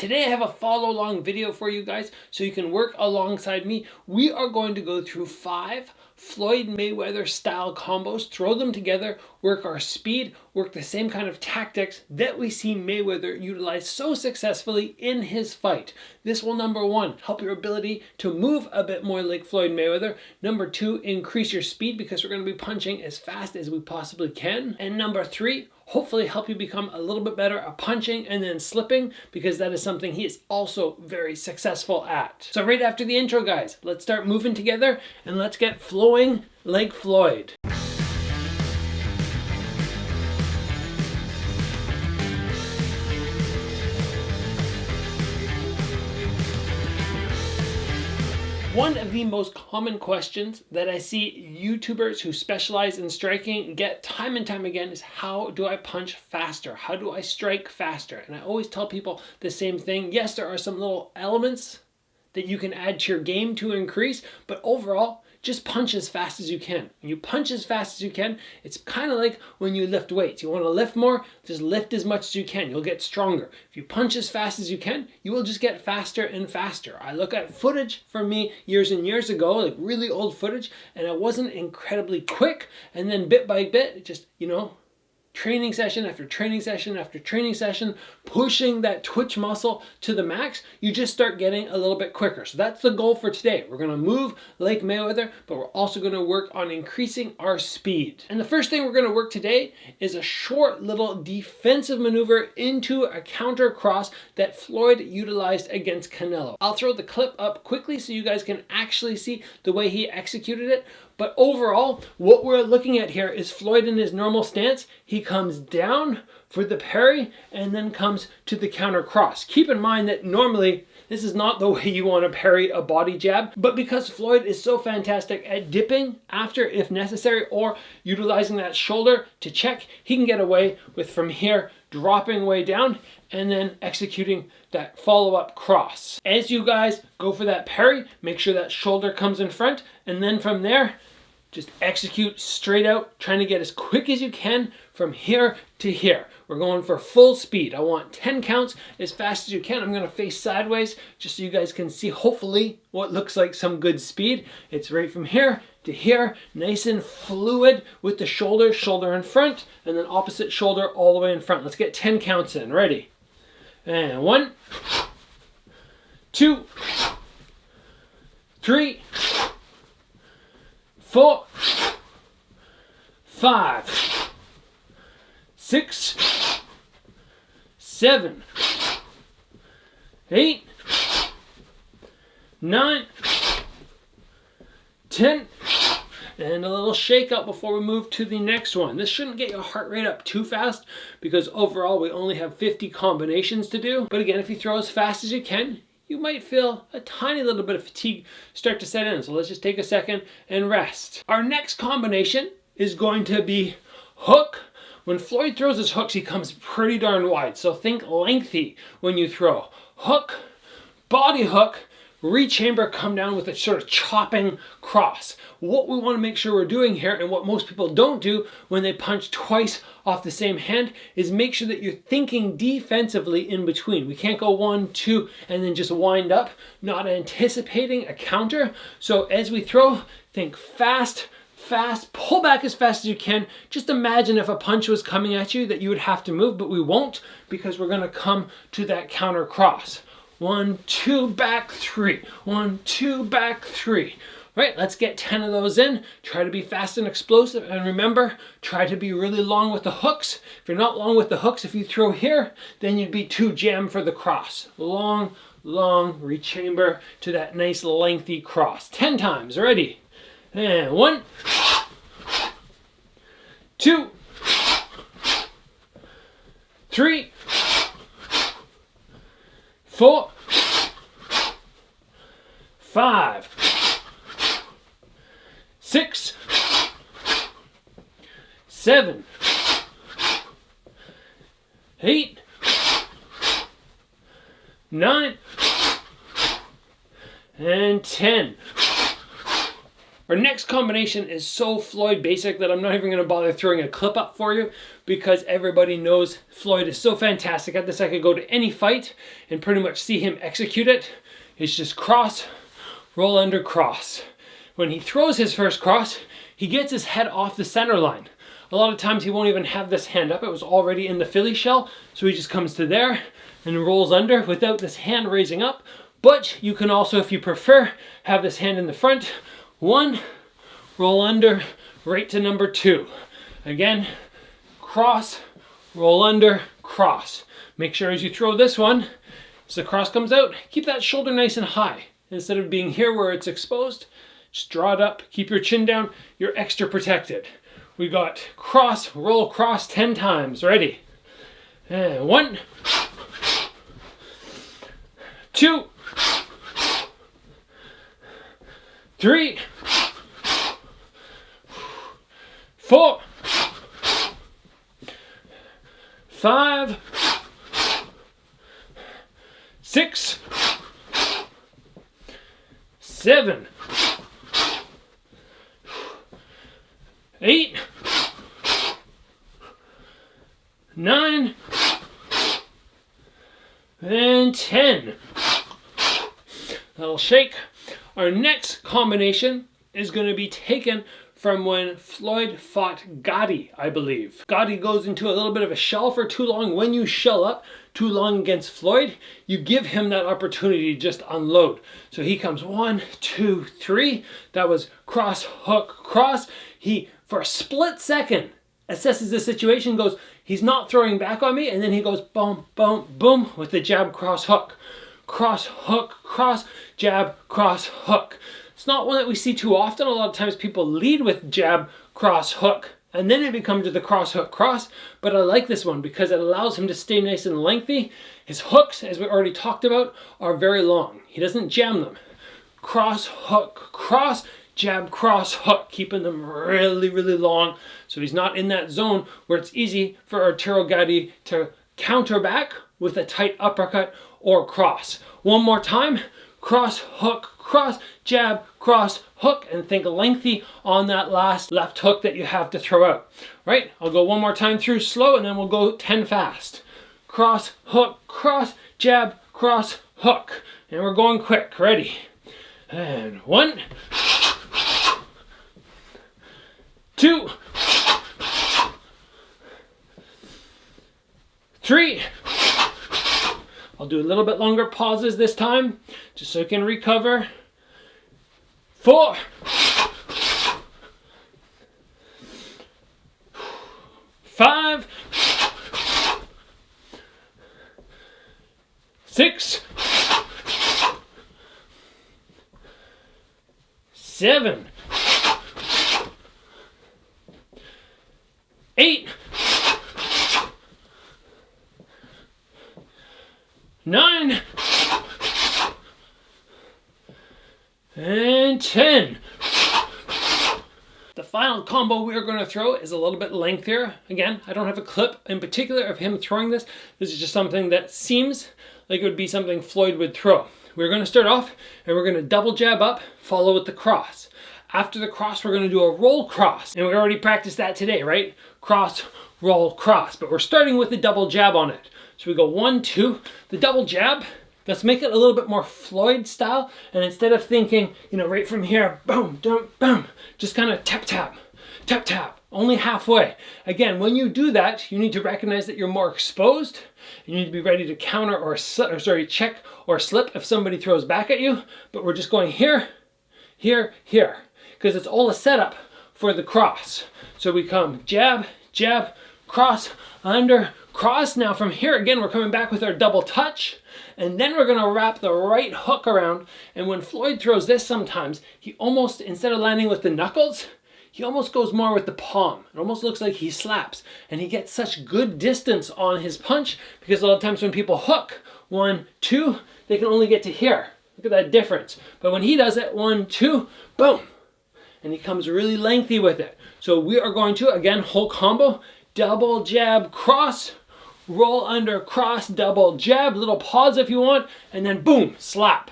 Today I have a follow along video for you guys so you can work alongside me. We are going to go through 5 Floyd Mayweather style combos, throw them together, work our speed, work the same kind of tactics that we see Mayweather utilize so successfully in his fight. This will, number 1, help your ability to move a bit more like Floyd Mayweather. Number 2, increase your speed because we're going to be punching as fast as we possibly can. And number 3, hopefully help you become a little bit better at punching and then slipping, because that is something he is also very successful at. So right after the intro, guys, let's start moving together and let's get flowing like Floyd. One of the most common questions that I see YouTubers who specialize in striking get time and time again is, how do I punch faster? How do I strike faster? And I always tell people the same thing. Yes, there are some little elements that you can add to your game to increase, but overall, just punch as fast as you can. When you punch as fast as you can, it's kind of like when you lift weights. You want to lift more, just lift as much as you can. You'll get stronger. If you punch as fast as you can, you will just get faster and faster. I look at footage from me years and years ago, like really old footage, and I wasn't incredibly quick. And then bit by bit, it just, training session after training session after training session, pushing that twitch muscle to the max, you just start getting a little bit quicker. So that's the goal for today. We're going to move like Mayweather, but we're also going to work on increasing our speed. And the first thing we're going to work today is a short little defensive maneuver into a counter cross that Floyd utilized against Canelo. I'll throw the clip up quickly so you guys can actually see the way he executed it. But overall, what we're looking at here is Floyd in his normal stance. He comes down for the parry and then comes to the counter cross. Keep in mind that normally this is not the way you want to parry a body jab, but because Floyd is so fantastic at dipping after if necessary or utilizing that shoulder to check, he can get away with from here dropping way down and then executing that follow-up cross. As you guys go for that parry, make sure that shoulder comes in front, and then from there, just execute straight out, trying to get as quick as you can from here to here. We're going for full speed. I want 10 counts as fast as you can. I'm going to face sideways just so you guys can see hopefully what looks like some good speed. It's right from here to here, nice and fluid with the shoulder in front, and then opposite shoulder all the way in front. Let's get 10 counts in. Ready? And 1, 2, 3, 4, 5, 6, 7, 8, 9, 10, and a little shake up before we move to the next one. This shouldn't get your heart rate up too fast because overall we only have 50 combinations to do. But again, if you throw as fast as you can, you might feel a tiny little bit of fatigue start to set in. So let's just take a second and rest. Our next combination is going to be hook. When Floyd throws his hooks, he comes pretty darn wide. So think lengthy when you throw. Hook, body hook, rechamber, come down with a sort of chopping cross. What we want to make sure we're doing here, and what most people don't do when they punch twice off the same hand, is make sure that you're thinking defensively in between. We can't go 1, 2, and then just wind up, not anticipating a counter. So as we throw, think fast, pull back as fast as you can. Just imagine if a punch was coming at you that you would have to move, but we won't, because we're going to come to that counter cross. 1, 2, back 3. 1, 2, back 3. Right, let's get 10 of those in. Try to be fast and explosive. And remember, try to be really long with the hooks. If you're not long with the hooks, if you throw here, then you'd be too jammed for the cross. Long, rechamber to that nice lengthy cross. 10 times, ready? And 1, 2, 3, 4, 5, 6, 7, 8, 9, and 10. Our next combination is so Floyd basic that I'm not even going to bother throwing a clip up for you, because everybody knows Floyd is so fantastic at this. I could go to any fight and pretty much see him execute it. It's just cross, roll under, cross. When he throws his first cross, he gets his head off the center line. A lot of times he won't even have this hand up. It was already in the Philly shell, so he just comes to there and rolls under without this hand raising up. But you can also, if you prefer, have this hand in the front. 1, roll under, right to number 2. Again, cross, roll under, cross. Make sure as you throw this one, as the cross comes out, keep that shoulder nice and high. Instead of being here where it's exposed, just draw it up, keep your chin down, you're extra protected. We got cross, roll, cross 10 times. Ready? And 1, 2, 3, 4, 5, 6, 7, 8, 9, and 10. That'll shake. Our next combination is going to be taken from when Floyd fought Gotti, I believe. Gotti goes into a little bit of a shell for too long. When you shell up too long against Floyd, you give him that opportunity to just unload. So he comes 1, 2, 3. That was cross, hook, cross. He, for a split second, assesses the situation, goes, he's not throwing back on me, and then he goes boom, boom, boom with the jab, cross, hook. Cross, hook, cross, jab, cross, hook. It's not one that we see too often. A lot of times people lead with jab, cross, hook, and then it becomes to the cross, hook, cross. But I like this one because it allows him to stay nice and lengthy. His hooks, as we already talked about, are very long. He doesn't jam them. Cross, hook, cross, jab, cross, hook, keeping them really, really long. So he's not in that zone where it's easy for Arturo Gatti to counter back with a tight uppercut or cross. One more time. Cross, hook, cross, jab, cross, hook, and think lengthy on that last left hook that you have to throw out. Right? I'll go one more time through slow, and then we'll go 10 fast. Cross, hook, cross, jab, cross, hook. And we're going quick. Ready? And 1, 2, 3. I'll do a little bit longer pauses this time, just so you can recover. 4, 5, 6, 7, 8, 9, and 10. The final combo we are going to throw is a little bit lengthier. Again, I don't have a clip in particular of him throwing this. This is just something that seems like it would be something Floyd would throw. We're going to start off and we're going to double jab up, follow with the cross. After the cross, we're going to do a roll cross. And we already practiced that today, right? Cross, roll, cross. But we're starting with the double jab on it. So we go 1, 2, the double jab. Let's make it a little bit more Floyd style. And instead of thinking, right from here, boom, boom, boom, just kind of tap, tap, tap, tap, only halfway. Again, when you do that, you need to recognize that you're more exposed. You need to be ready to counter or check or slip if somebody throws back at you. But we're just going here, here, here, because it's all a setup for the cross. So we come jab, jab, cross, under, cross. Now from here again, we're coming back with our double touch, and then we're going to wrap the right hook around. And when Floyd throws this, sometimes he almost, instead of landing with the knuckles, he almost goes more with the palm. It almost looks like he slaps, and he gets such good distance on his punch, because a lot of times when people hook 1, 2, they can only get to here. Look at that difference. But when he does it, 1, 2, boom, and he comes really lengthy with it. So we are going to, again, whole combo, double jab, cross, roll under, cross, double jab, little pause if you want, and then boom, slap.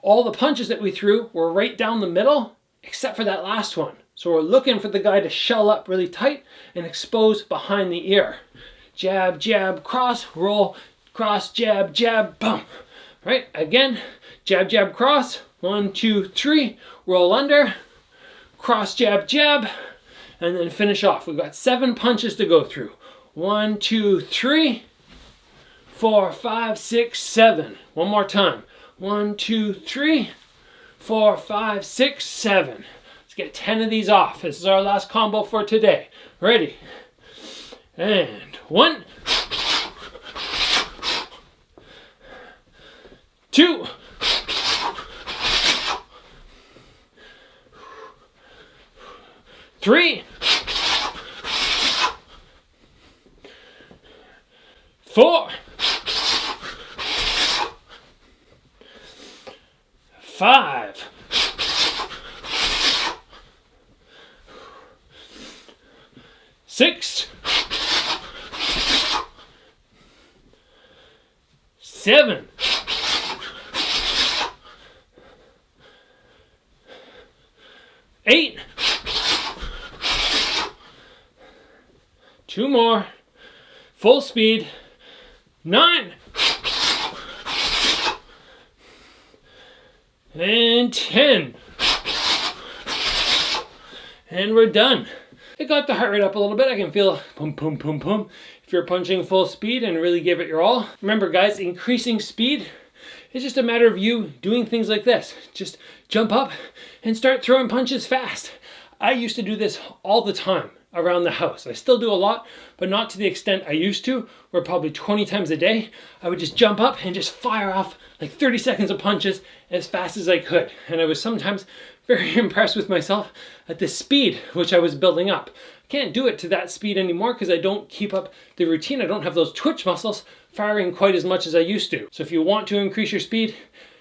All the punches that we threw were right down the middle, except for that last one. So we're looking for the guy to shell up really tight and expose behind the ear. Jab, jab, cross, roll, cross, jab, jab, boom. Right, again, jab, jab, cross, 1, 2, 3, roll under, cross, jab, jab, and then finish off. We've got 7 punches to go through. 1, 2, 3, 4, 5, 6, 7. One more time. 1, 2, 3, 4, 5, 6, 7. Let's get 10 of these off. This is our last combo for today. Ready? And 1, 2, 3, 4, 5, 6, 7, 8, 2 more, full speed, 9, and 10. And we're done. It got the heart rate up a little bit. I can feel boom, boom, boom, boom. If you're punching full speed and really give it your all. Remember guys, increasing speed is just a matter of you doing things like this. Just jump up and start throwing punches fast. I used to do this all the time around the house. I still do a lot, but not to the extent I used to, where probably 20 times a day, I would just jump up and just fire off like 30 seconds of punches as fast as I could. And I was sometimes very impressed with myself at the speed which I was building up. I can't do it to that speed anymore because I don't keep up the routine. I don't have those twitch muscles firing quite as much as I used to. So if you want to increase your speed,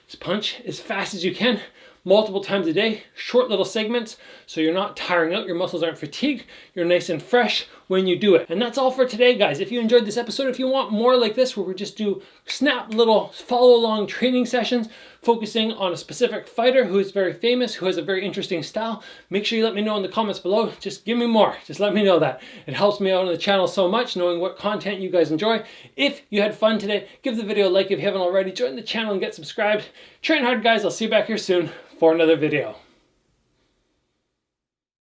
just punch as fast as you can, multiple times a day, short little segments, so you're not tiring out, your muscles aren't fatigued, you're nice and fresh when you do it. And that's all for today, guys. If you enjoyed this episode, if you want more like this, where we just do snap little follow along training sessions, focusing on a specific fighter who is very famous, who has a very interesting style, make sure you let me know in the comments below. Just give me more. Just let me know that. It helps me out on the channel so much, knowing what content you guys enjoy. If you had fun today, give the video a like if you haven't already. Join the channel and get subscribed. Train hard, guys. I'll see you back here soon for another video.